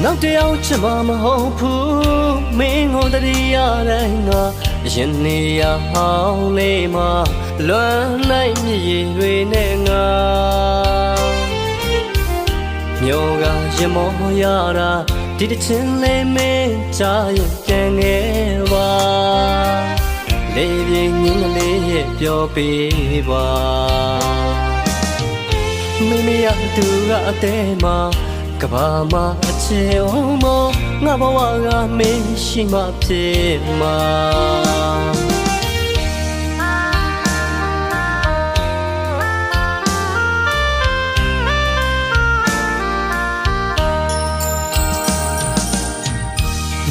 နောက်တယောက်ချစ်မမဟုတ်ဘူးမင်းကိုတည်းရတိုင်းငါရင်နေရဟောင်းလေးမှာလွမ်းနိုင်မြည်ရည်တွေနဲ့ငါမျိုးကရင်မောရတာဒီတချင်းလေးမင်းကြားရင်ပြန်ခဲ့ပါလေးပြင်းငင်းလေးရဲ့ပြောပေးပါမင်းမရသူကအသေးမှာကဘာမအချေအောင်မငါဘဝကမင်းရှိမှဖြစ်မှာ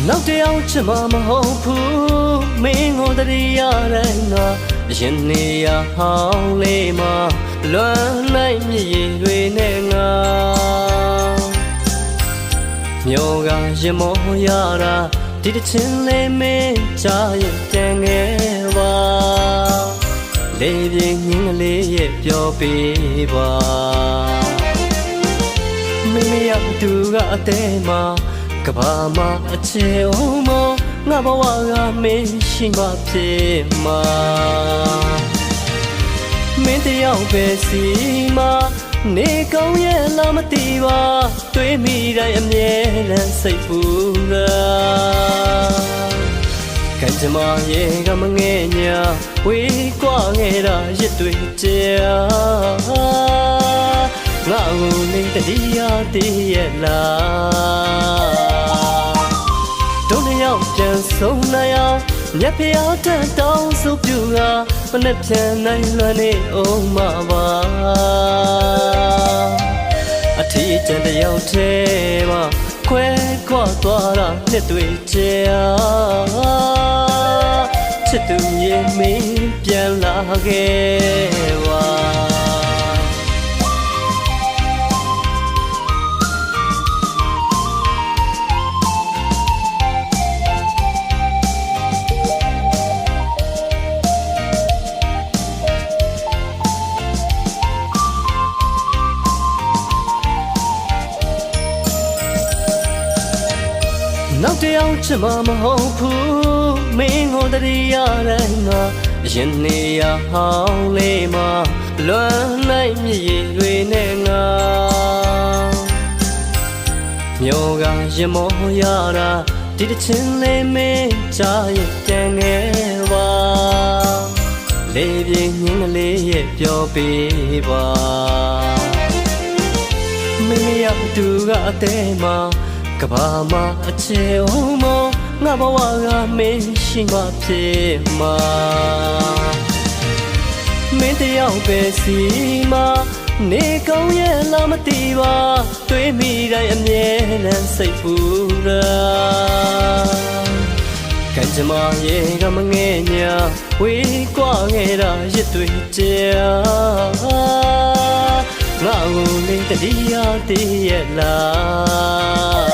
နောက်တယောက်ချစ်မမဟုတ်ဘူးမင်းကိုတည်းရတိုင်းငါရင်နေရဟောင်းလေးမှာလွမ်းနိုင်မြည်ရည်တွေနဲ့ငါမျိုးကရင်မောရတာဒီတချင်းလေးမင်းကြားရင်ပြန်ခဲ့ပါလေးပြင်းငင်းလေးရဲ့ပြောပေးပါမင်းမရသူကအသေးမှာကဘာမအချေအောင်မငါဘဝကမင်းရှိမှဖြစ်မှာမင်းတယောက်ပဲစီမှာနေကောင်းရဲ့လားမသိပါတွေးမိတိုင်းအမြဲတမ်းစိတ်ပူတာကံကြမ္မာရဲ့ကမငဲ့ညာဝေးကွာခဲ့တာရစ်တွေကြာငါ့ကိုနေတည်းရသေးရဲ့လားတို့နှစ်ယောက်ပြန်ဆုံးနိုင်အောင်မြတ်ဖျားထက်တောင်းဆိုပြူကမနဲ့ပြန်နိုင်လွမ်းနေအောင်မပါအထီးကျန်တယောက်ထဲမှာခွဲခွာသွားတာနှစ်တွေကြာချစ်သူမြေမင်းပြန်လာခဲ့ပါနောက်တယောက်ချစ်မမဟုတ်ဘူးမင်းကိုတည်းရတိုင်းငါရင်နေရဟောင်းလေးမှာလွမ်းနိုင်မြည်ရည်တွေနဲ့ငါမျိုးကရင်မောရတာဒီတချင်းလေးမင်းကြားရင်ပြန်ခဲ့ပါလေးပြင်းငင်းလေးရဲ့ပြောပေးပါမင်းမရသူကအသေးမှာကဘာမအချေအောင်မငါဘဝကမင်းရှိမှဖြစ်မှာမင်းတယောက်ပဲစီမှာနေကောင်းရဲ့လားမသိပါတွေးမိတိုင်းအမြဲတမ်းစိတ်ပူတာကံကြမ္မာရဲ့ကမငဲ့ညာဝေးကွာခဲ့တာရစ်တွေကြာငါ့ကိုနေတည်းရသေးရဲ့လား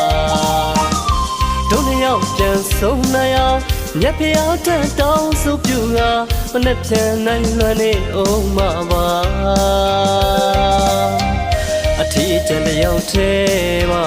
တို့နှစ်ယောက်ပြန်ဆုံးနိုင်အောင်မြတ်ဖျားထက်တောင်းဆိုပြူကမနဲ့ပြန်နိုင်လွမ်းနေအောင်မပါအထီးကျန်တယောက်ထဲမှာ